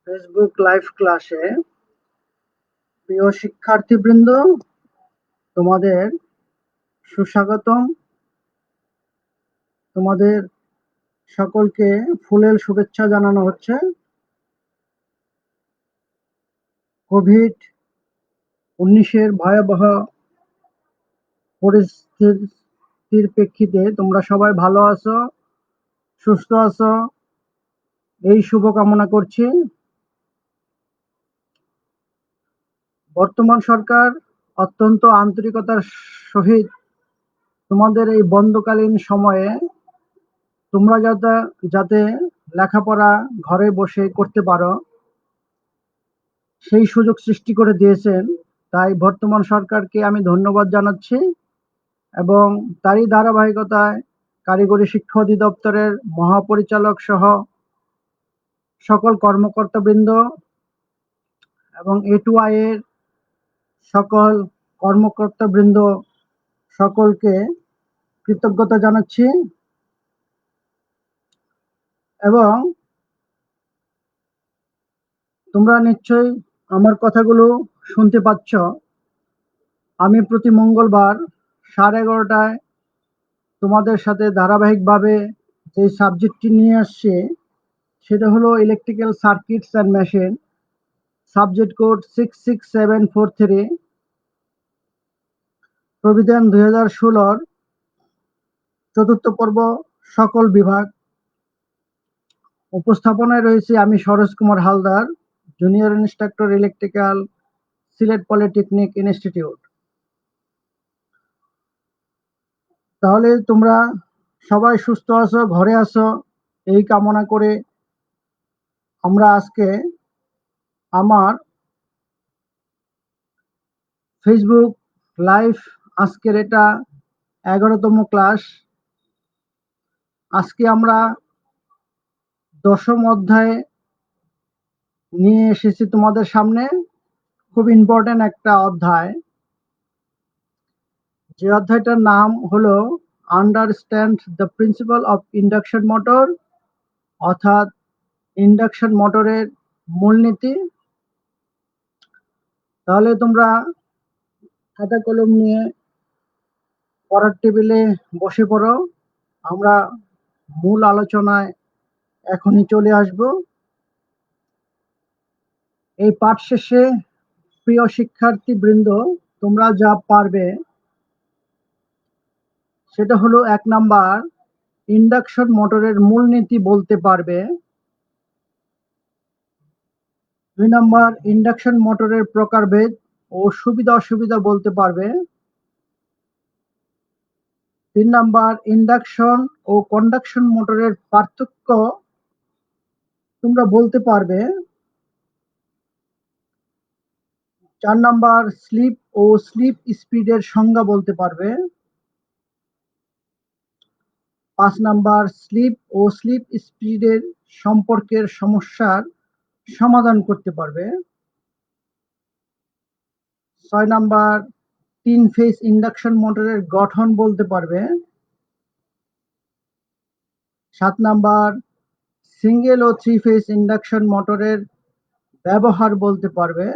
Facebook live ক্লাসে প্রিয় শিক্ষার্থীবৃন্দ, তোমাদের সুস্বাগতম। তোমাদের সকলকে ফুলেল শুভেচ্ছা জানানো হচ্ছে। কোভিড-19 ভয়াবহ পরিস্থিতির প্রেক্ষিতে তোমরা সবাই ভালো আছো, সুস্থ আছো, এই শুভকামনা করছি। বর্তমান সরকার অত্যন্ত আন্তরিকতার সহিত তোমাদের এই বন্ধকালীন সময়ে তোমরা যাতে লেখাপড়া ঘরে বসে করতে পারো সেই সুযোগ সৃষ্টি করে দিয়েছেন। তাই বর্তমান সরকারকে আমি ধন্যবাদ জানাচ্ছি এবং তারই ধারাবাহিকতায় কারিগরি শিক্ষা অধিদপ্তরের মহাপরিচালক সহ সকল কর্মকর্তাবৃন্দ এবং A2I এর সকল কর্মকর্তাবৃন্দ সকলকে কৃতজ্ঞতা জানাচ্ছি এবং তোমরা নিশ্চয়ই আমার কথাগুলো শুনতে পাচ্ছ। আমি প্রতি মঙ্গলবার 11:30টায় তোমাদের সাথে ধারাবাহিকভাবে যে সাবজেক্টটি নিয়ে আসছি সেটা হলো electrical circuits and machine, subject code 66743, প্রবিধান 2016 চতুর্থ পর্ব, সকল বিভাগ। উপস্থাপনায় রয়েছে আমি Saroj Kumar Haldar, junior instructor electrical, Sylhet polytechnic institute. তাহলে তোমরা সবাই সুস্থ আছো, ঘরে আছো, এই কামনা করে আমরা আজকে আমার ফেসবুক লাইভ, আজকের এটা 11তম ক্লাস। আজকে আমরা 10ম অধ্যায় নিয়ে এসেছি তোমাদের সামনে। খুব ইম্পর্টেন্ট একটা অধ্যায়, যে অধ্যায়টার নাম হলো understand the principal of induction motor, অর্থাৎ ইন্ডাকশন মোটরের মূলনীতি। তাহলে তোমরা খাতা কলম নিয়ে পড়ার টেবিলে বসে পড়ো। আমরা মূল আলোচনায় এখনই চলে আসব। এই পাঠ শেষে প্রিয় শিক্ষার্থীবৃন্দ, তোমরা যা পারবে সেটা হলো 1 নাম্বার ইন্ডাকশন মোটরের মূলনীতি বলতে পারবে, 2 নাম্বার ইন্ডাকশন মোটরের প্রকারভেদ ও সুবিধা অসুবিধা বলতে পারবে, 3 নাম্বার ইন্ডাকশন ও কন্ডাকশন মোটরের পার্থক্য তোমরা বলতে পারবে, 4 নাম্বার স্লিপ ও স্লিপ স্পিডের সংজ্ঞা বলতে পারবে, 5 নাম্বার স্লিপ ও স্লিপ স্পিডের সম্পর্কের সমস্যার সমাধান করতে পারবে, 6 নাম্বার 3 ফেজ ইন্ডাকশন মোটরের গঠন বলতে পারবে, 7 নাম্বার সিঙ্গেল ও 3 ফেজ ইন্ডাকশন মোটরের ব্যবহার বলতে পারবে,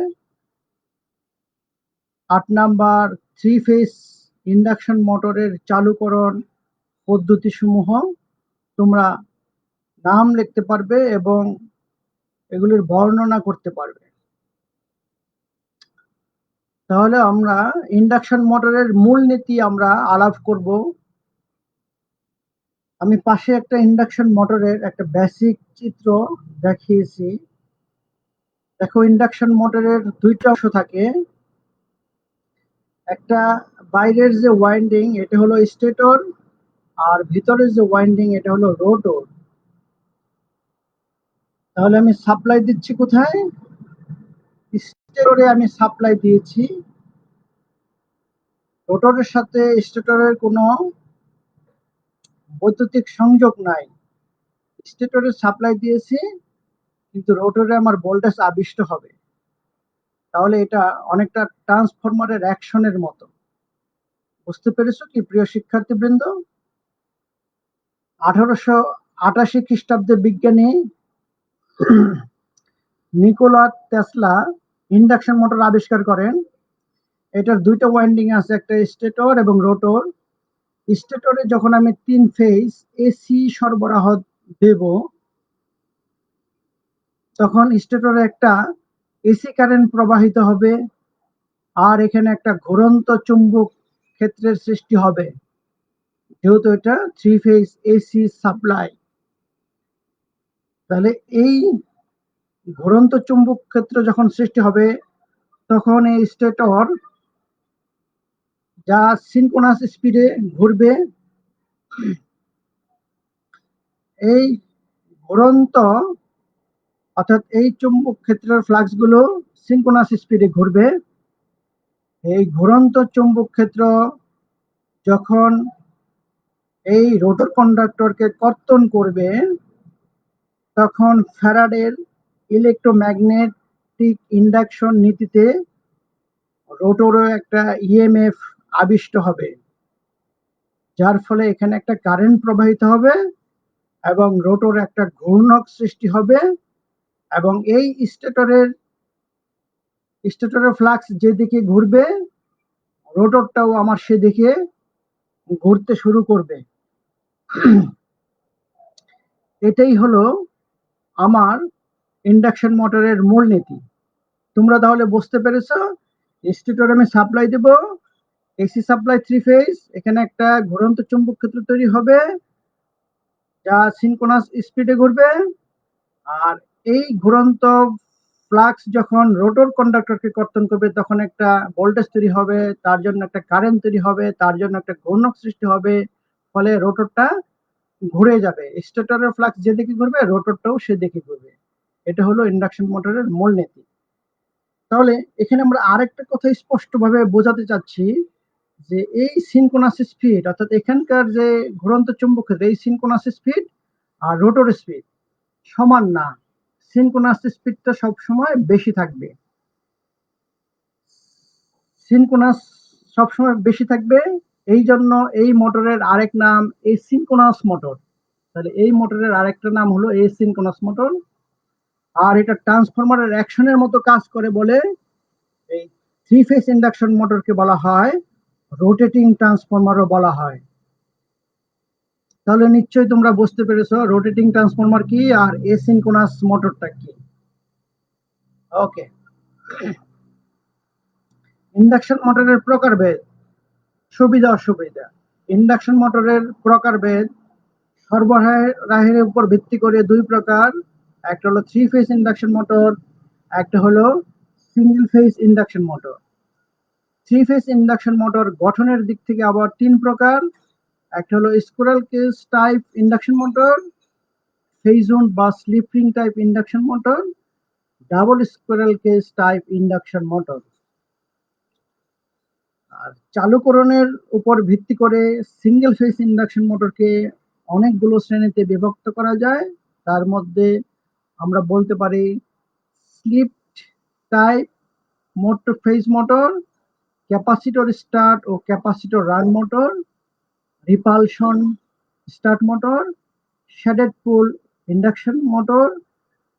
8 নাম্বার 3 ফেজ ইন্ডাকশন মোটরের চালুকরণ পদ্ধতিসমূহ তোমরা নাম লিখতে পারবে এবং এগুলির বর্ণনা করতে পারবে। তাহলে আমরা ইন্ডাকশন মোটরের মূলনীতি আমরা আলাপ করব। আমি পাশে একটা ইন্ডাকশন মোটরের একটা বেসিক চিত্র দেখিয়েছি। দেখো, ইন্ডাকশন মোটরের 2টা অংশ থাকে। একটা বাইরের যে ওয়াইন্ডিং এটা হলো স্টেটর, আর ভিতরের যে ওয়াইন্ডিং এটা হলো রোটর। তাহলে আমি সাপ্লাই দিচ্ছি কোথায়? স্টেটরে আমি সাপ্লাই দিয়েছি। রোটরের সাথে স্টেটরের কোনো বৈদ্যুতিক সংযোগ নাই। স্টেটরে সাপ্লাই দিয়েছি কিন্তু রোটরে আমার ভোল্টেজ আবিষ্ট হবে। তাহলে এটা অনেকটা ট্রান্সফরমারের অ্যাকশনের মতো। বুঝতে পেরেছো কি প্রিয় শিক্ষার্থীবৃন্দ? 1888 খ্রিস্টাব্দে বিজ্ঞানী নিকোলা টেসলা ইন্ডাকশন মোটর আবিষ্কার করেন। এটার দুইটা ওয়াইন্ডিং আছে, একটা স্টেটর এবং রোটর। স্টেটরে যখন আমি 3 ফেজ এসি সরবরাহ দেব, তখন স্টেটরে একটা এসি কারেন্ট প্রবাহিত হবে, আর এখানে একটা ঘুরন্ত চুম্বক ক্ষেত্রের সৃষ্টি হবে, যেহেতু এটা 3 ফেজ এসি সাপ্লাই। তাহলে এই ঘুরন্ত চুম্বক ক্ষেত্র যখন সৃষ্টি হবে, তখন এই স্টেটর যা সিনক্রোনাস স্পিডে ঘুরবে, এই ঘুরন্ত অর্থাৎ এই চুম্বক ক্ষেত্রের ফ্লাক্স গুলো সিনক্রোনাস স্পিডে ঘুরবে। এই ঘুরন্ত চুম্বক ক্ষেত্র যখন এই রোটর কন্ডাক্টরকে কর্তন করবে, তখন ফ্যারাডের ইলেকট্রোম্যাগনেটিক ইন্ডাকশন নীতিতে রোটরে একটা ইএমএফ আবিষ্ট হবে, যার ফলে এখানে একটা কারেন্ট প্রবাহিত হবে এবং রোটরে একটা ঘূর্ণক সৃষ্টি হবে, এবং এই স্টেটরের ফ্লাক্স যেদিকে ঘুরবে, রোটরটাও আমার সেদিকে ঘুরতে শুরু করবে। এটাই হলো আমার ইন্ডাকশন মোটরের মূলনীতি। তোমরা তাহলে বুঝতে পেরেছো, স্টেটরে আমি সাপ্লাই দেব, এসি সাপ্লাই 3 ফেজ, এখানে একটা ঘুরন্ত চুম্বক ক্ষেত্র তৈরি হবে যা সিনক্রোনাস স্পিডে ঘুরবে, আর এই ঘুরন্ত ফ্লাক্স যখন রোটর কন্ডাক্টরকে কর্তন করবে, তখন একটা ভোল্টেজ তৈরি হবে, তার জন্য একটা কারেন্ট তৈরি হবে, তার জন্য একটা ঘূর্ণক সৃষ্টি হবে, ফলে রোটরটা ঘুরে যাবে। স্টেটরের ফ্লাক্স যেদিকে ঘুরবে, রোটরটাও সেদিকে ঘুরবে। এটা হলো ইন্ডাকশন মোটরের মূলনীতি। তাহলে এখানে আমরা আরেকটা কথা স্পষ্টভাবে বোঝাতে চাচ্ছি, যে এই সিনক্রোনাস স্পিড অর্থাৎ এখানকার যে ঘুরন্ত চুম্বক ক্ষেত্র, এই সিনক্রোনাস স্পিড আর রোটর স্পিড সমান না। সিনক্রোনাস স্পিডটা সবসময় বেশি থাকবে, সিনক্রোনাস সবসময় বেশি থাকবে। এই জন্য এই মোটরের আরেক নাম এসিনক্রোনাস মোটর। তাহলে এই মোটরের আরেকটা নাম হলো এসিনক্রোনাস মোটর। আর এটা ট্রান্সফরমারের অ্যাকশনের মতো কাজ করে বলে এই 3 ফেজ ইন্ডাকশন মোটরকে বলা হয় রোটেটিং ট্রান্সফরমারও বলা হয়। তাহলে নিশ্চয়ই তোমরা বুঝতে পেরেছো রোটেটিং ট্রান্সফরমার কি আর এসিনক্রোনাস মোটরটা কি। ওকে, ইন্ডাকশন মোটরের প্রকারভেদ, সুবিধা অসুবিধা। ইন্ডাকশন মোটরের প্রকারভেদ সরবরাহের উপর ভিত্তি করে দুই প্রকার, একটা হলো 3 ফেজ ইন্ডাকশন মোটর, একটা হলো single phase induction motor. 3 phase induction motor গঠনের দিক থেকে আবার 3 প্রকার, একটা হলো squirrel cage type induction motor, phase wound বা slip ring type induction motor, double squirrel cage type induction motor. আর চালুকরণের উপর ভিত্তি করে সিঙ্গেল ফেজ ইন্ডাকশন মোটরকে অনেকগুলো শ্রেণীতে বিভক্ত করা যায়। তার মধ্যে আমরা বলতে পারি slip type motor phase motor, capacitor start ও capacitor run motor, repulsion start motor, shaded pole induction motor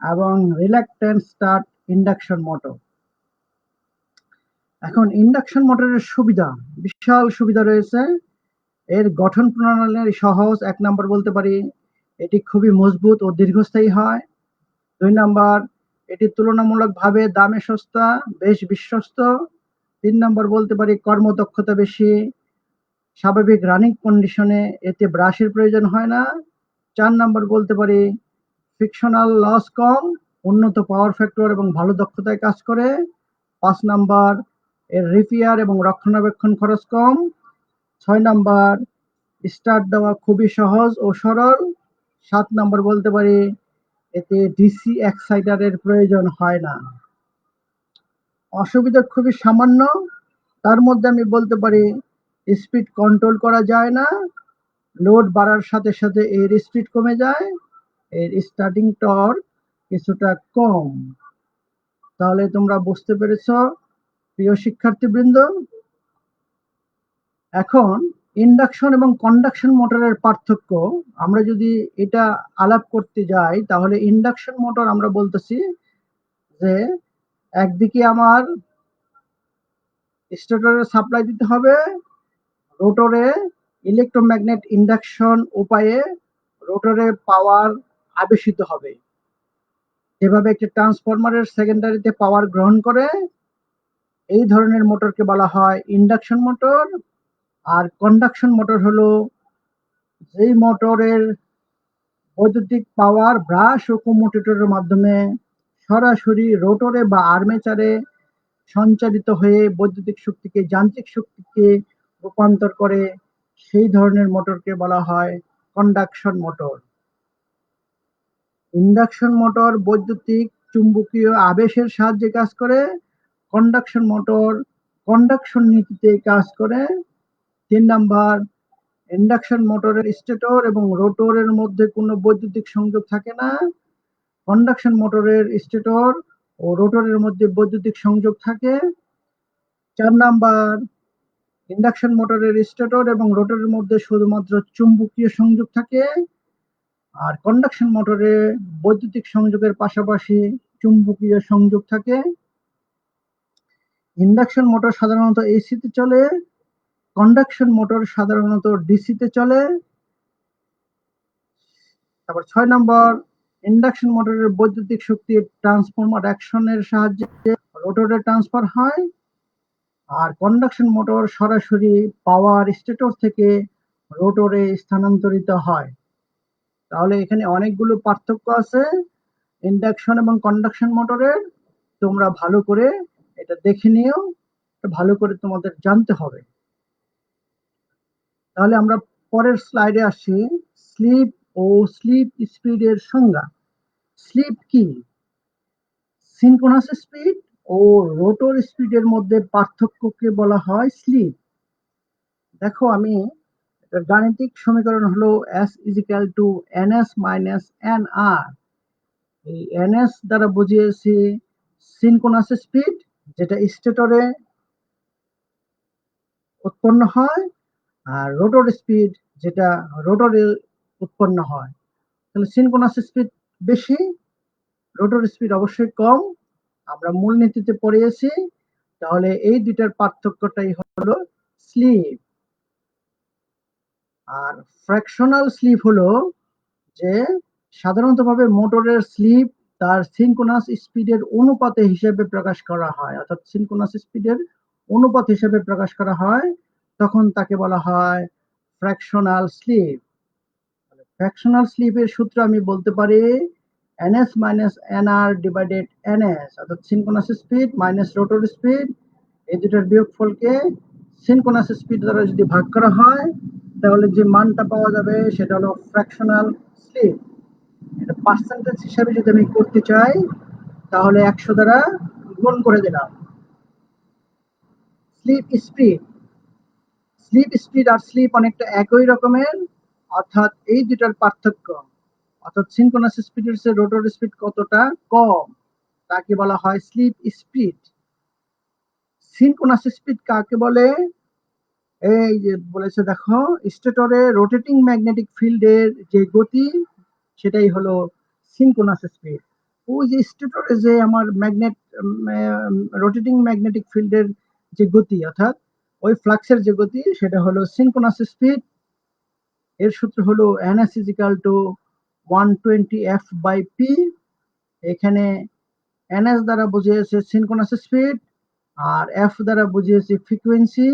এবং রিল্যাক্টেন্ট স্টার্ট ইন্ডাকশন মোটর। এখন ইন্ডাকশন মোটরের সুবিধা, বিশাল সুবিধা রয়েছে। এর গঠন প্রণালী সহজ, 1 নাম্বার বলতে পারি এটি খুবই মজবুত ও দীর্ঘস্থায়ী হয়। 2 নাম্বার, এটি তুলনামূলকভাবে দামে সস্তা, বেশ বিশ্বস্ত। 3 নাম্বার বলতে পারি কর্মদক্ষতা বেশি, স্বাভাবিক রানিং কন্ডিশনে এতে ব্রাশের প্রয়োজন হয় না। 4 নাম্বার বলতে পারি ফ্রিকশনাল লস কম, উন্নত পাওয়ার ফ্যাক্টর এবং ভালো দক্ষতায় কাজ করে। 5 নাম্বার, এর রিপেয়ার এবং রক্ষণাবেক্ষণ খরচ কম। 6 নাম্বার, স্টার্ট দেওয়া খুবই সহজ ও সরল। 7 নাম্বার বলতে পারি এতে ডিসি এক্সাইটারের প্রয়োজন হয় না। অসুবিধা খুবই সামান্য, তার মধ্যে আমি বলতে পারি স্পিড কন্ট্রোল করা যায় না, লোড বাড়ার সাথে সাথে এর স্পিড কমে যায়, এর স্টার্টিং টর্ক কিছুটা কম। তাহলে তোমরা বুঝতে পেরেছো প্রিয় শিক্ষার্থীবৃন্দ। এখন ইন্ডাকশন এবং কন্ডাকশন মোটরের পার্থক্য আমরা যদি এটা আলাপ করতে যাই, তাহলে ইন্ডাকশন মোটর আমরা বলতেছি যে একদিকে আমার স্টেটরে সাপ্লাই দিতে হবে, রোটরে ইলেকট্রোম্যাগনেট ইন্ডাকশন উপায়ে রোটরে পাওয়ার আবেশিত হবে। যেভাবে একটি ট্রান্সফরমারের সেকেন্ডারিতে পাওয়ার গ্রহণ করে, এই ধরনের মোটরকে বলা হয় ইন্ডাকশন মোটর। আর কন্ডাকশন মোটর হলো যেই মোটরের বৈদ্যুতিক পাওয়ার ব্রাশ ও কম্যুটেটরের মাধ্যমে সরাসরি রোটরে বা আর্মেচারে সঞ্চারিত হয়ে বৈদ্যুতিক শক্তিকে যান্ত্রিক শক্তিতে রূপান্তর করে, সেই ধরনের মোটরকে বলা হয় কন্ডাকশন মোটর। ইন্ডাকশন মোটর বৈদ্যুতিক চুম্বকীয় আবেশের সাহায্যে কাজ করে। কন্ডাকশন মোটর কন্ডাকশন নীতিতে কাজ করে। 3 নাম্বার, ইন্ডাকশন মোটরের স্টেটর এবং রোটরের মধ্যে কোনো বৈদ্যুতিক সংযোগ থাকে না। কন্ডাকশন মোটরের স্টেটর ও রোটরের মধ্যে বৈদ্যুতিক সংযোগ থাকে। 4 নাম্বার, ইন্ডাকশন মোটরের স্টেটর এবং রোটরের মধ্যে শুধুমাত্র চুম্বকীয় সংযোগ থাকে। আর কন্ডাকশন মোটরে বৈদ্যুতিক সংযোগের পাশাপাশি চুম্বকীয় সংযোগ থাকে। ইন্ডাকশন মোটর সাধারণত এসিতে চলে, কন্ডাকশন মোটর সাধারণত ডিসিতে চলে। তারপর 6 নম্বর, ইন্ডাকশন মোটরের বৈদ্যুতিক শক্তি ট্রান্সফরমার অ্যাকশনের সাহায্যে রোটরে ট্রান্সফার হয়। আর কন্ডাকশন মোটর সরাসরি পাওয়ার স্টেটর থেকে রোটরে স্থানান্তরিত হয়। তাহলে এখানে অনেকগুলো পার্থক্য আছে ইন্ডাকশন এবং কন্ডাকশন মোটরের। তোমরা ভালো করে এটা দেখে নিও, ভালো করে তোমাদের জানতে হবে। তাহলে আমরা পরের স্লাইডে আসি। স্লিপ ও স্লিপ স্পিডের সংজ্ঞা। স্লিপ কি? সিনক্রোনাস স্পিড ও রোটর স্পিডের মধ্যে পার্থক্যকে বলা হয় স্লিপ। দেখো, আমি গাণিতিক সমীকরণ হলো S = ns - nr। এই ns দ্বারা বুঝিয়েছি সিনক্রোনাস স্পিড, যেটা স্টেটরে উৎপন্ন হয়, আর রোটর স্পিড যেটা রোটরে উৎপন্ন হয়। তাহলে সিনক্রোনাস স্পিড বেশি, রোটর স্পিড অবশ্যই কম। আমরা মূলনীতিতে পড়িয়েছি। তাহলে এই দুইটার পার্থক্যটাই হলো স্লিপ। আর ফ্র্যাকশনাল স্লিপ হলো যে সাধারণতভাবে মোটরের স্লিপ তার সিনক্রোনাস স্পিডের অনুপাতে হিসেবে প্রকাশ করা হয়, অর্থাৎ সিনক্রোনাস স্পিডের অনুপাত হিসেবে প্রকাশ করা হয়, তখন তাকে বলা হয় ফ্র্যাকশনাল স্লিপ। ফ্র্যাকশনাল স্লিপের সূত্র আমি বলতে পারি ns - nr / ns, অর্থাৎ synchronous speed minus rotor speed, এই দুটোর বিয়োগফলকে সিনক্রোনাস স্পিড দ্বারা যদি ভাগ করা হয়, তাহলে যে মানটা পাওয়া যাবে সেটা হলো ফ্র্যাকশনাল স্লিপ। এটা পার্সেন্টেজ হিসাবে যদি আমি করতে চাই, তাহলে 100 দ্বারা গুণ করে দিলাম। স্লিপ স্পিড, স্লিপ স্পিড আর স্লিপ অনেকটা একই রকমের, অর্থাৎ এই দুটার পার্থক্য, অর্থাৎ সিনক্রোনাস স্পিডের চেয়ে রোটর স্পিড কতটা কম, তাকে বলা হয় স্লিপ স্পিড। সিনক্রোনাস স্পিড কাকে বলে? এই যে বলেছে দেখো, স্টেটরে রোটেটিং ম্যাগনেটিক ফিল্ডের যে গতি, সেটাই হলো সিনক্রোনাস স্পিড। ওই যে স্টেটরে যে আমার ম্যাগনেট রোটেটিং ম্যাগনেটিক ফিল্ডের যে গতি, অর্থাৎ ওই ফ্লাক্সের যে গতি, সেটা হলো সিনক্রোনাস স্পিড। এর সূত্র হলো ns = 120f/p। এখানে ns দ্বারা বুঝিয়েছে সিনক্রোনাস স্পিড, আর f দ্বারা বুঝিয়েছে ফ্রিকোয়েন্সি,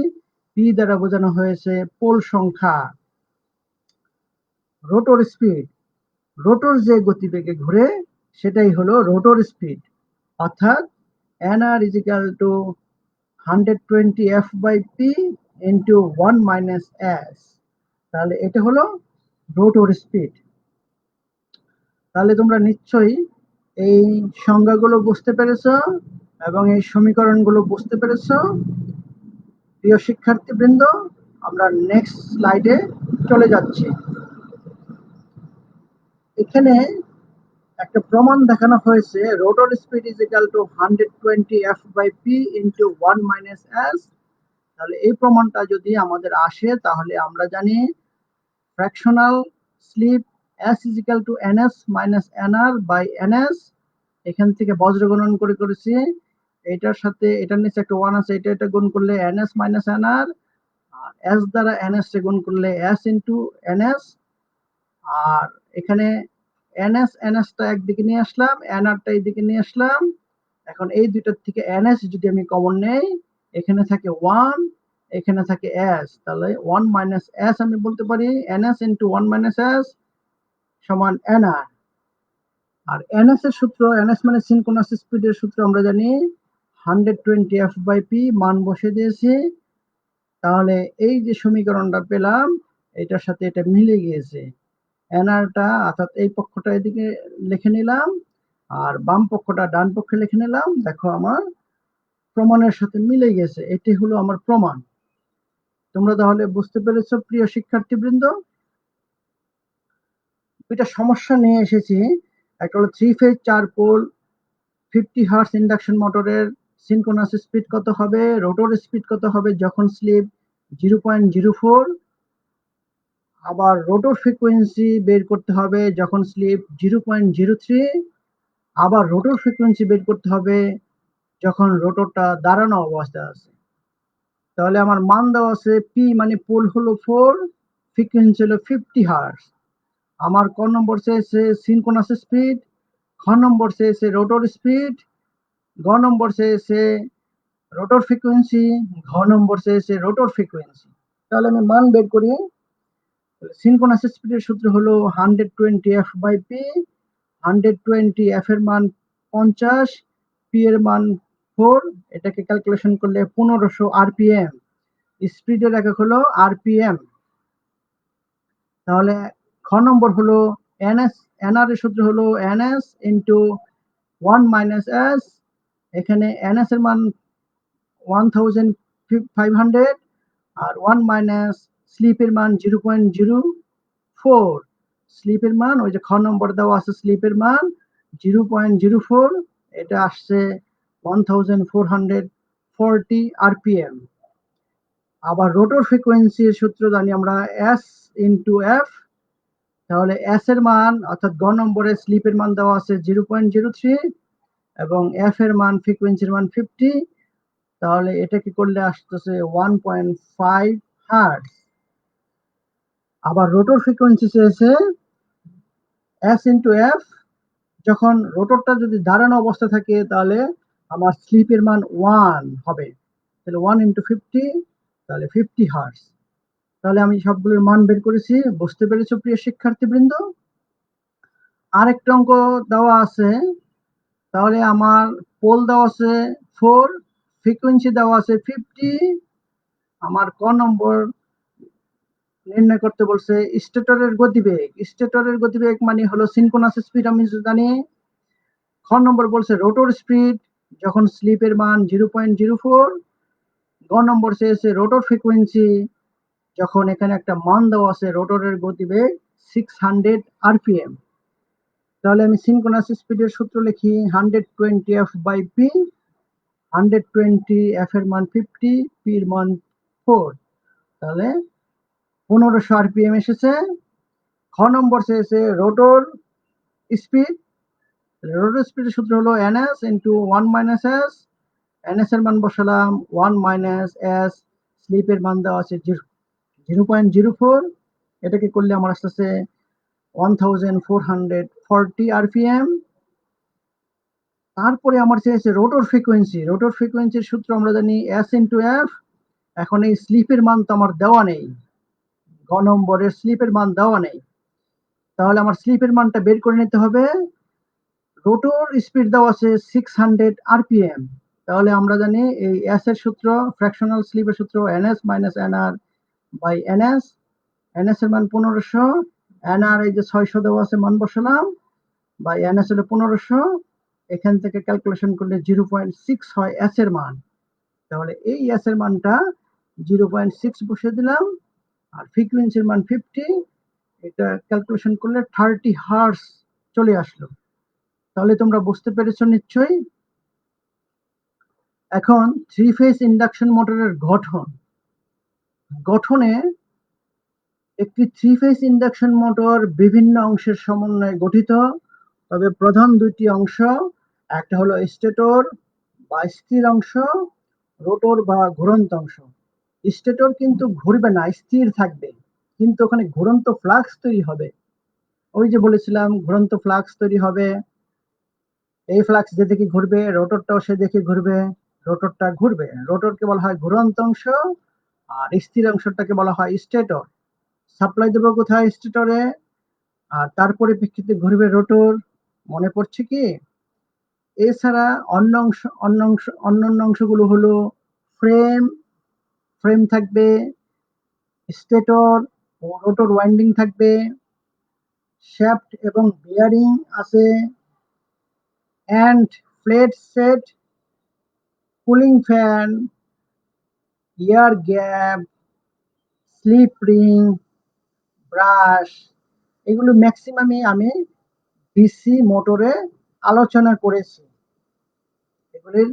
p দ্বারা বোঝানো হয়েছে পোল সংখ্যা। রোটর স্পিড, রোটর যে গতিবেগে ঘুরে সেটাই হলো রোটর স্পিড, অর্থাৎ nr = 120f/p × 1 - s। তাহলে এটা হলো রোটর স্পিড। তাহলে তোমরা নিশ্চয়ই এই সংজ্ঞাগুলো বুঝতে পেরেছো এবং এই সমীকরণগুলো বুঝতে পেরেছো। প্রিয় শিক্ষার্থীবৃন্দ, আমরা নেক্সট স্লাইডে চলে যাচ্ছি। এখানে একটা প্রমাণ দেখানো হয়েছে, রোটর স্পিড = 120f/p × 1 - s। তাহলে এই প্রমাণটা যদি আমাদের আসে, তাহলে আমরা জানি fractional slip S = ns - nr/ns। এখান থেকে বজ্র গণন করেছি। এটার সাথে এটার নিচে একটা 1 আছে, এটা গুণ করলে ns মাইনাস nr, আর s দ্বারা ns কে গুণ করলে s ইনটু ns, আর এখানে ns টা একদিকে নিয়ে আসলাম, nr টা এইদিকে নিয়ে আসলাম। এখন এই দুইটার থেকে ns যদি আমি কমন নেই, এখানে থাকে 1, এখানে থাকে s, তাহলে 1 মাইনাস s আমি বলতে পারি ns ইনটু 1 মাইনাস s সমান nr। আর ns এর সূত্র, ns মানে সিনক্রোনাস স্পিডের সূত্র আমরা জানি 120 f/p, মান বসে দিয়েছি। তাহলে এই যে সমীকরণটা পেলাম এটার সাথে এটা মিলে গিয়েছে। এনআরটা অর্থাৎ এই পক্ষটা এদিকে লিখে নিলাম আর বাম পক্ষটা ডান পক্ষে লিখে নিলাম। দেখো আমার প্রমাণের সাথে মিলে গেছে, এটি হলো আমার প্রমাণ। তোমরা তাহলে বুঝতে পেরেছো প্রিয় শিক্ষার্থীবৃন্দ। দুইটা সমস্যা নিয়ে এসেছি। একটা হলো 3 ফেজ 4 পোল 50 হার্টজ ইন্ডাকশন মোটরের সিনক্রোনাস স্পিড কত হবে, রোটর স্পিড কত হবে যখন স্লিপ 0.04, আবার রোটর ফ্রিকোয়েন্সি বের করতে হবে যখন স্লিপ 0.03, আবার রোটর ফ্রিকোয়েন্সি বের করতে হবে যখন রোটরটা দাঁড়ানো অবস্থায় আছে। তাহলে আমার মান দেওয়া আছে পি মানে পোল হলো 4, ফ্রিকোয়েন্সি হলো 50 হার্টজ। আমার ক নম্বর চেয়েছে সিনক্রোনাস স্পিড, খ নম্বর চেয়েছে রোটর স্পিড, গ নম্বর চেয়েছে রোটর ফ্রিকোয়েন্সি, ঘ নম্বর চেয়েছে রোটর ফ্রিকোয়েন্সি। তাহলে আমি মান বের করি। সিনক্রোনাস স্পিডের সূত্র হলো 120 f/p, 120 f এর মান 50, p এর মান 4, এটাকে ক্যালকুলেশন করলে 1500 rpm, স্পিডের একক হলো rpm। তাহলে খ নম্বর হলো ns, nr এর সূত্র হলো ns ইনটু 1 মাইনাস s, এখানে ns এর মান 1500 আর 1 মাইনাস স্লিপের মান 0.04, স্লিপের মান ওই যে খ নম্বর দেওয়া আছে স্লিপের মান 0.04, এটা আসছে 1440 rpm। আবার রোটর ফ্রিকোয়েন্সির সূত্র জানি আমরা s ইনটু f, তাহলে s এর মান অর্থাৎ গ নম্বরে স্লিপের মান দেওয়া আছে 0.03 এবং f এর মান ফ্রিকোয়েন্সির মান 50, তাহলে এটা কি করলে আসতেছে 1.5 হার্টজ। আবার রোটর ফ্রিকোয়েন্সি চেয়েছে s ইনটু f, যখন রোটরটা যদি দাঁড়ানো অবস্থা থাকে তাহলে আমার স্লিপের মান 1 হবে, তাহলে 1 ইনটু 50, তাহলে 50 হার্টজ। তাহলে আমি সবগুলোর মান বের করেছি। বুঝতে পেরেছো প্রিয় শিক্ষার্থীবৃন্দ? আরেকটা অঙ্ক দেওয়া আছে। তাহলে আমার পোল দেওয়া আছে 4, ফ্রিকোয়েন্সি দেওয়া আছে 50, আমার ক নম্বর নির্ণয় করতে বলছে স্টেটরের গতিবেগ। স্টেটরের গতিবেগ মানে হলো সিনক্রোনাস স্পিড আমি জানি। খ নম্বর বলছে রোটর স্পিড যখন স্লিপের মান 0.04, গ নম্বর চেয়েছে রোটর ফ্রিকোয়েন্সি যখন এখানে একটা মান দেওয়া আছে রোটরের গতিবেগ 600 rpm। তাহলে আমি সিনক্রোনাস স্পিডের সূত্র লিখি 120 f/p, 120 f এর মান 50, p এর মান 4, তাহলে 1500 rpm এসেছে। খ নম্বর চেয়েছে রোটর স্পিড, রোটর স্পিডের সূত্র হলো ns into 1 minus s, ns এর মান বসালাম 1 মাইনাস s, স্লিপের মান দেওয়া আছে 0.04, এটাকে করলে আমার আসতেছে 1440 rpm। তারপরে আমার চেয়েছে রোটর ফ্রিকোয়েন্সি। রোটর ফ্রিকোয়েন্সির সূত্র আমরা জানি s ইনটু f। এখন এই স্লিপের মান তো আমার দেওয়া নেই, গ নম্বরের স্লিপের মান দেওয়া নেই, তাহলে আমার স্লিপের মানটা বের করে নিতে হবে। রোটর স্পিড দেওয়া আছে 600 rpm, তাহলে আমরা জানি এই s এর সূত্র ফ্র্যাকশনাল স্লিপের সূত্র ns minus nr by ns, ns এর মান 1500, nr এই যে 600 দেওয়া আছে মান বসালাম, বাই ns হলো 1500, এখান থেকে ক্যালকুলেশন করলে 0.6 হয় s এর মান। তাহলে এই s এর মানটা 0.6 বসিয়ে দিলাম, আর ফ্রিকোয়েন্সির মান 50, এটা ক্যালকুলেশন করলে 30 হার্টজ চলে আসলো। তাহলে তোমরা বুঝতে পেরেছো নিশ্চয়ই। এখন 3 ফেজ ইন্ডাকশন মোটরের গঠনে একটি 3 ফেজ ইন্ডাকশন মোটর বিভিন্ন অংশের সমন্বয়ে গঠিত, তবে প্রধান দুইটি অংশ একটা হলো স্টেটর বা স্থির অংশ, রোটর বা ঘুরন্ত অংশ। স্টেটর কিন্তু ঘুরবে না, স্থির থাকবে, কিন্তু ওখানে ঘুরন্ত ফ্লাক্স তৈরি হবে। ওই যে বলেছিলাম ঘুরন্ত ফ্লাক্স তৈরি হবে, এই ফ্লাক্স যেদিকে ঘুরবে রোটরটাও সেদিকে ঘুরবে, রোটরটা ঘুরবে। রোটরকে বলা হয় ঘুরন্ত অংশ, আর স্থির অংশটাকে বলা হয় স্টেটর। সাপ্লাই দেবো কোথায়? স্টেটরে, আর তার পরিপ্রেক্ষিতে ঘুরবে রোটর। মনে পড়ছে কি? এছাড়া অন্যান্য অংশগুলো হলো ফ্রেম, ফ্রেম থাকবে, স্টেটর ও রোটর ওয়াইন্ডিং থাকবে, শ্যাফট এবং বিয়ারিং আছে, end plate set, cooling fan, air gap, slip ring, brush, এগুলো ম্যাক্সিমামই আমি ডিসি মোটরে আলোচনা করেছি। এগুলির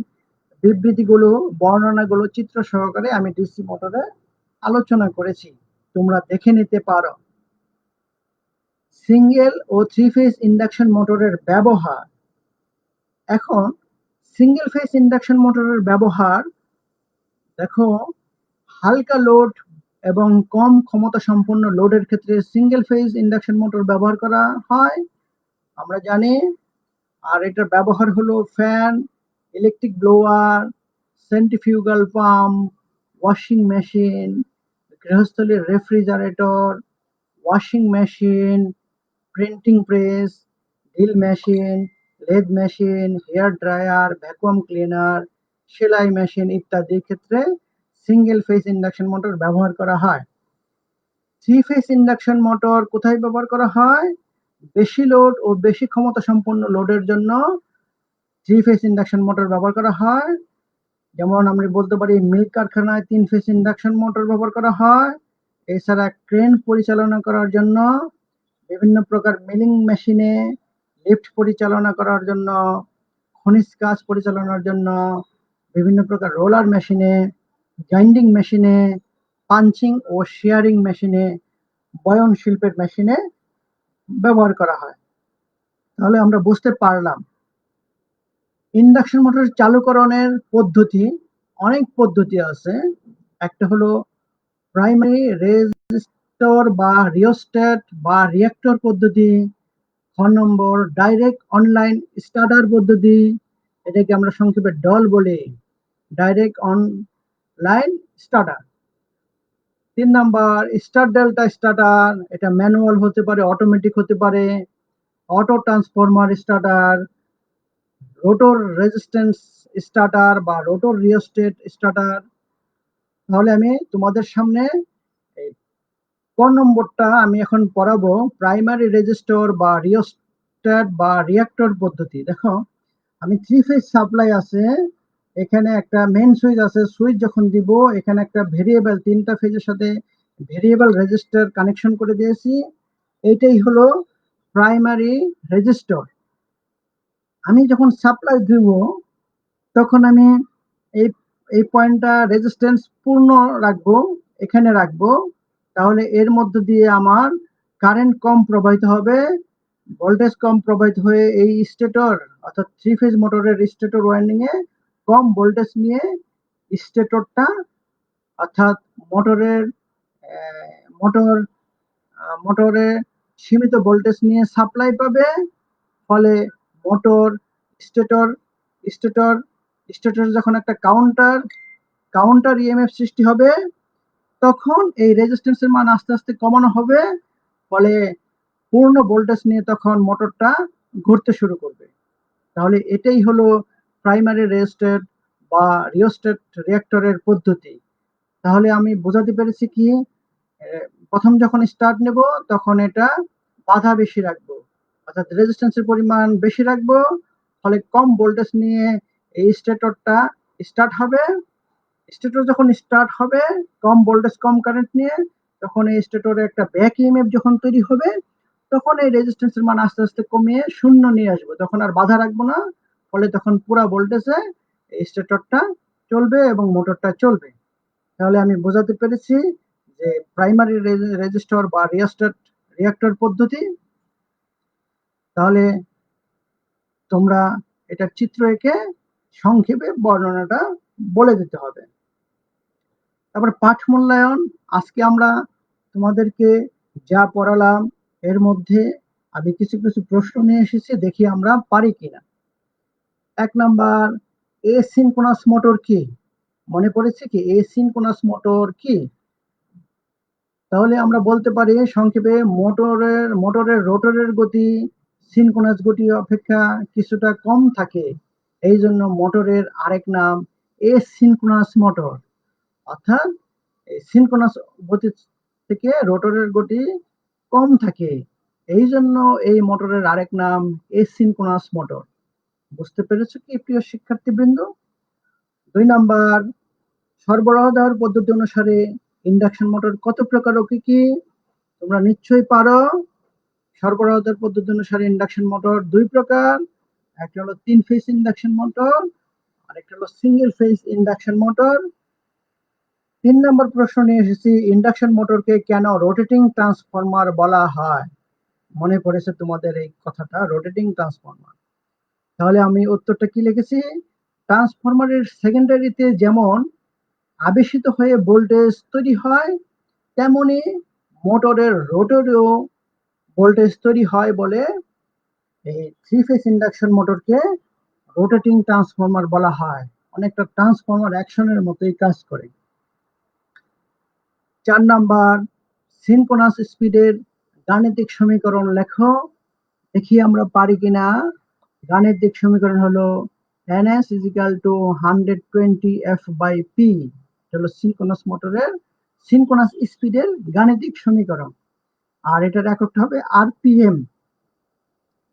বিবৃতিগুলো, বর্ণনাগুলো চিত্র সহকারে আমি ডিসি মোটরে আলোচনা করেছি, তোমরা দেখে নিতে পারো। সিঙ্গেল ও থ্রি ফেজ ইন্ডাকশন মোটরের ব্যবহার। এখন সিঙ্গেল ফেজ ইন্ডাকশন মোটরের ব্যবহার দেখো, হালকা লোড এবং কম ক্ষমতা সম্পন্ন লোডের ক্ষেত্রে সিঙ্গেল ফেজ ইন্ডাকশন মোটর ব্যবহার করা হয়, আমরা জানি। আর এটার ব্যবহার হলো fan, electric blower, centrifugal pump, washing machine, গৃহস্থলীর refrigerator, washing machine, printing press, drill machine, lathe machine, hair dryer, vacuum cleaner, সেলাই মেশিন ইত্যাদির ক্ষেত্রে সিঙ্গেল ফেজ ইন্ডাকশন মোটর ব্যবহার করা হয়। থ্রি ফেজ ইন্ডাকশন মোটর কোথায় ব্যবহার করা হয়? বেশি লোড ও বেশি ক্ষমতা সম্পন্ন লোডের জন্য থ্রি ফেজ ইন্ডাকশন মোটর ব্যবহার করা হয়। যেমন আমরা বলতে পারি মিল্ক কারখানায় 3 ফেজ ইন্ডাকশন মোটর ব্যবহার করা হয়। এছাড়া ক্রেন পরিচালনা করার জন্য, বিভিন্ন প্রকার মিলিং মেশিনে লিফট পরিচালনা করার জন্য, খনিজ কাজ পরিচালনার জন্য, বিভিন্ন প্রকার রোলার মেশিনে, গ্রাইন্ডিং মেশিনে, পাঞ্চিং ও শেয়ারিং মেশিনে, বয়ন শিল্পের মেশিনে ব্যবহার করা হয়। তাহলে আমরা বুঝতে পারলাম ইন্ডাকশন মোটর চালুকরণের পদ্ধতি, অনেক পদ্ধতি আছে। একটা হলো প্রাইমারি রেজিস্টর বা রিওস্ট্যাট বা রিঅ্যাক্টর পদ্ধতি। 6 নম্বর ডাইরেক্ট অনলাইন স্টার্টার পদ্ধতি, এটাকে আমরা সংক্ষেপে ডল বলি, direct online starter. 3 number star delta starter, এটা ম্যানুয়াল হতে পারে, অটোমেটিক হতে পারে। Auto transformer starter, rotor resistance starter বা রোটর রিওস্টেট স্টার্টার। তাহলে আমি তোমাদের সামনে এই ক নম্বরটা আমি এখন পড়াবো, প্রাইমারি রেজিস্টর বা রিওস্ট্যাট বা রিঅ্যাক্টর পদ্ধতি। দেখো, আমি থ্রি ফেজ সাপ্লাই আছে, এখানে একটা মেইন সুইচ আছে, সুইচ যখন দিব এখানে একটা ভেরিয়েবল, 3টা ফেজের সাথে ভেরিয়েবল রেজিস্টার কানেকশন করে দিয়েছি, এইটাই হলো প্রাইমারি রেজিস্টর। আমি যখন সাপ্লাই দিব তখন আমি এই এই পয়েন্টটা রেজিস্ট্যান্স পূর্ণ রাখবো, এখানে রাখবো, তাহলে এর মধ্য দিয়ে আমার কারেন্ট কম প্রবাহিত হবে, ভোল্টেজ কম প্রবাহিত হয়ে এই স্টেটর অর্থাৎ থ্রি ফেজ মোটরের স্টেটর ওয়াইন্ডিং এ কম ভোল্টেজ নিয়ে স্টেটরটা অর্থাৎ মোটরের মোটর মোটরে সীমিত ভোল্টেজ নিয়ে সাপ্লাই পাবে, ফলে মোটর স্টেটর স্টেটর স্টেটর যখন একটা কাউন্টার ইএমএফ সৃষ্টি হবে, তখন এই রেজিস্ট্যান্সের মান আস্তে আস্তে কমানো হবে, ফলে পূর্ণ ভোল্টেজ নিয়ে তখন মোটরটা ঘুরতে শুরু করবে। তাহলে এটাই হলো প্রাইমারি রেজিস্ট্যান্স বা রিওস্ট্যাট রিঅ্যাক্টরের পদ্ধতি। তাহলে আমি বোঝাতে পেরেছি কি, প্রথম যখন স্টার্ট নেব তখন এটা বাধা বেশি রাখবো, অর্থাৎ রেজিস্ট্যান্সের পরিমাণ বেশি রাখবো, ফলে কম ভোল্টেজ নিয়ে এই স্টেটরটা স্টার্ট হবে। স্টেটর যখন স্টার্ট হবে কম ভোল্টেজ কম কারেন্ট নিয়ে, তখন এই স্টেটরে একটা ব্যাক ইএমএফ যখন তৈরি হবে, তখন এই রেজিস্ট্যান্সের মান আস্তে আস্তে কমিয়ে শূন্য নিয়ে আসবো, তখন আর বাধা রাখবো না, ফলে তখন পুরো ভোল্টেজে এই স্টেটরটা চলবে এবং মোটরটা চলবে। তাহলে আমি বোঝাতে পেরেছি যে প্রাইমারি রেজিস্টর বা রিঅ্যাক্টর পদ্ধতি। তাহলে তোমরা এটার চিত্র এঁকে সংক্ষেপে বর্ণনাটা বলে দিতে হবে। তারপর পাঠ মূল্যায়ন। আজকে আমরা তোমাদেরকে যা পড়ালাম এর মধ্যে আমি কিছু কিছু প্রশ্ন নিয়ে এসেছি, দেখি আমরা পারি কিনা। 1 নাম্বার, এসিনক্রোনাস মোটর কি? মনে পড়েছে কি এসিনক্রোনাস মোটর কি? তাহলে আমরা বলতে পারি সংক্ষেপে মোটরের রোটরের গতি সিনক্রোনাস গতি অপেক্ষা কিছুটা কম থাকে, এই জন্য মোটরের আরেক নাম এসিনক্রোনাস মোটর। অর্থাৎ সিনক্রোনাস গতি থেকে রোটরের গতি কম থাকে, এই জন্য এই মোটরের আরেক নাম এসিনক্রোনাস মোটর। বুঝতে পেরেছো কি প্রিয় শিক্ষার্থীবৃন্দ? 2 নাম্বার, সরবরাহ দেওয়ার পদ্ধতি অনুসারে ইন্ডাকশন মোটর কত প্রকার ও কি কি? তোমরা নিশ্চয়ই পারো। সরবরাহ দেওয়ার পদ্ধতি অনুসারে ইন্ডাকশন মোটর 2 প্রকার, একটা হলো 3 ফেজ ইন্ডাকশন মোটর আর একটা হলো সিঙ্গেল ফেজ ইন্ডাকশন মোটর। 3 নম্বর প্রশ্ন নিয়ে এসেছি, ইন্ডাকশন মোটরকে কেন রোটেটিং ট্রান্সফরমার বলা হয়? মনে পড়েছে তোমাদের এই কথাটা, রোটেটিং ট্রান্সফরমার। তাহলে আমি উত্তরটা কি লিখেছি, ট্রান্সফরমারের সেকেন্ডারিতে যেমন আবেশিত হয়ে ভোল্টেজ তৈরি হয়, তেমনি মোটরের রোটরেও ভোল্টেজ তৈরি হয় বলে এই 3 ফেজ ইন্ডাকশন মোটরকে রোটেটিং ট্রান্সফরমার বলা হয়। অনেকটা ট্রান্সফরমার অ্যাকশনের মতোই কাজ করে। 4 নাম্বার, সিনক্রোনাস স্পিডের গাণিতিক সমীকরণ লেখো। দেখি আমরা পারি কিনা। গাণিতিক সমীকরণ হলো ns = 120 f/p। এটা হলো সিনক্রোনাস মোটরের সিনক্রোনাস স্পিডের গাণিতিক সমীকরণ, আর এটার এককটা হবে rpm।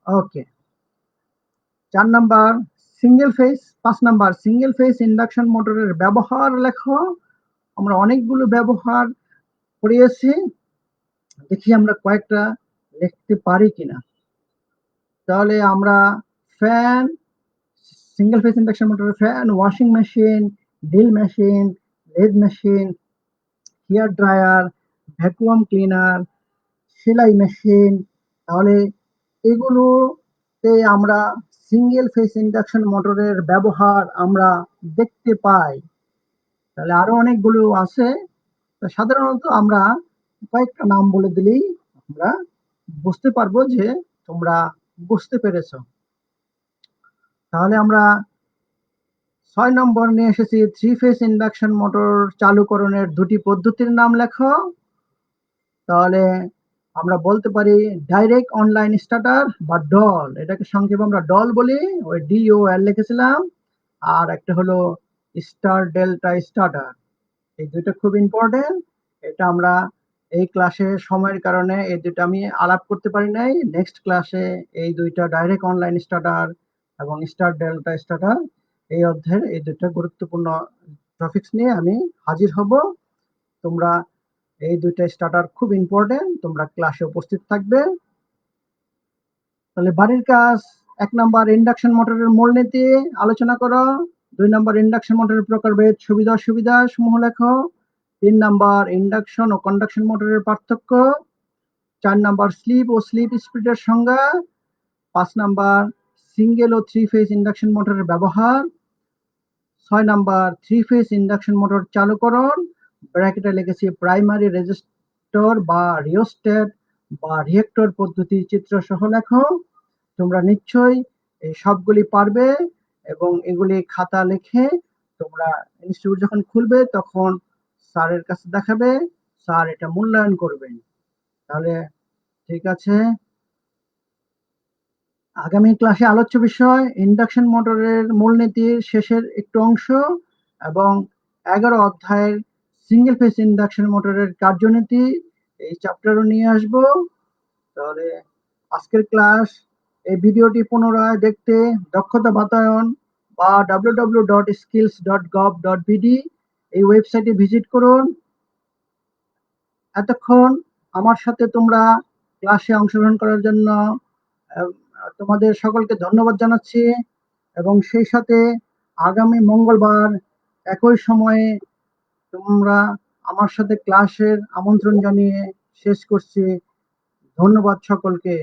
ওকে। 4 number, single phase. 5 number, single phase induction মোটরের ব্যবহার লেখো। আমরা অনেকগুলো ব্যবহার পড়িয়েছি, দেখি আমরা কয়েকটা লিখতে পারি কিনা। তাহলে আমরা ফ্যান, সিঙ্গেল ফেজ ইন্ডাকশন মোটরের fan, washing machine, drill machine, lathe machine, hair dryer, vacuum cleaner, সেলাই মেশিন, তাহলে এগুলোতে আমরা সিঙ্গেল ফেজ ইন্ডাকশন মোটরের ব্যবহার আমরা দেখতে পাই। তাহলে আরো অনেকগুলো আছে, সাধারণত আমরা কয়েকটা নাম বলে দিলেই আমরা বুঝতে পারবো যে তোমরা বুঝতে পেরেছো। তাহলে আমরা 6 নম্বর নিয়ে এসেছি, 3 ফেজ ইন্ডাকশন মোটর চালুকরণের 2টি পদ্ধতির নাম লেখো। তাহলে আমরা বলতে পারি ডাইরেক্ট অনলাইন স্টার্টার বা ডল, এটাকে সংক্ষেপে আমরা ডল বলি, ওই DOL লিখেছিলাম। আর একটা হলো স্টার ডেল্টা স্টার্টার। এই দুইটা খুব ইম্পর্টেন্ট, এটা আমরা এই ক্লাসে সময়ের কারণে এই দুইটা আমি আলাপ করতে পারি নাই। নেক্সট ক্লাসে এই দুইটা ডাইরেক্ট অনলাইন স্টার্টার এবং স্টার ডেল্টা স্টার্টার এই অধ্যায়ের এই দুইটা গুরুত্বপূর্ণ টপিকস নিয়ে আমি হাজির হব। তোমরা এই দুইটা স্টার্টার খুব ইম্পর্টেন্ট, তোমরা ক্লাসে উপস্থিত থাকবে। তাহলে বাড়ির কাজ, 1 নাম্বার, ইন্ডাকশন মোটরের মূলনীতি আলোচনা করো। 2 নাম্বার, ইন্ডাকশন মোটরের প্রকারভেদ, সুবিধা অসুবিধা সমূহ লেখো। 3 নাম্বার, ইন্ডাকশন ও কন্ডাকশন মোটরের পার্থক্য। 4 নাম্বার, স্লিপ ও স্লিপ স্পিডের সংজ্ঞা। 5 নাম্বার, সিঙ্গেল ও 3 ফেজ ইন্ডাকশন মোটরের ব্যবহার। 6 নাম্বার, 3 ফেজ ইন্ডাকশন মোটর চালুকরণ, ব্র্যাকেটে লিখেছি প্রাইমারি রেজিস্টর বা রিওস্ট্যাট বা রিয়েক্টর পদ্ধতি চিত্র সহ লেখো। তোমরা নিশ্চয়ই এই সবগুলি পারবে এবং এগুলি খাতা লিখে তোমরা ইনস্টিটিউট যখন খুলবে তখন স্যারের কাছে দেখাবে, স্যার এটা মূল্যায়ন করবেন। তাহলে ঠিক আছে, আগামী ক্লাসে আলোচ্য বিষয় ইন্ডাকশন মোটরের মূলনীতির শেষের একটু অংশ এবং 11 অধ্যায়ের সিঙ্গেল ফেজ ইন্ডাকশন মোটরের কার্যনীতি এই চ্যাপ্টারও নিয়ে আসব। তাহলে আজকের ক্লাস, এই ভিডিওটি পুনরায় দেখতে দক্ষতা বাতায়ন বা www.skills.gov.bd এই ওয়েবসাইটে ভিজিট করুন। এতক্ষণ আমার সাথে তোমরা ক্লাসে অংশগ্রহণ করার জন্য তোমাদের সকলকে ধন্যবাদ জানাচ্ছি এবং সেই সাথে আগামী মঙ্গলবার একই সময়ে তোমরা আমার সাথে ক্লাসের আমন্ত্রণ জানিয়ে শেষ করছি। ধন্যবাদ সকলকে।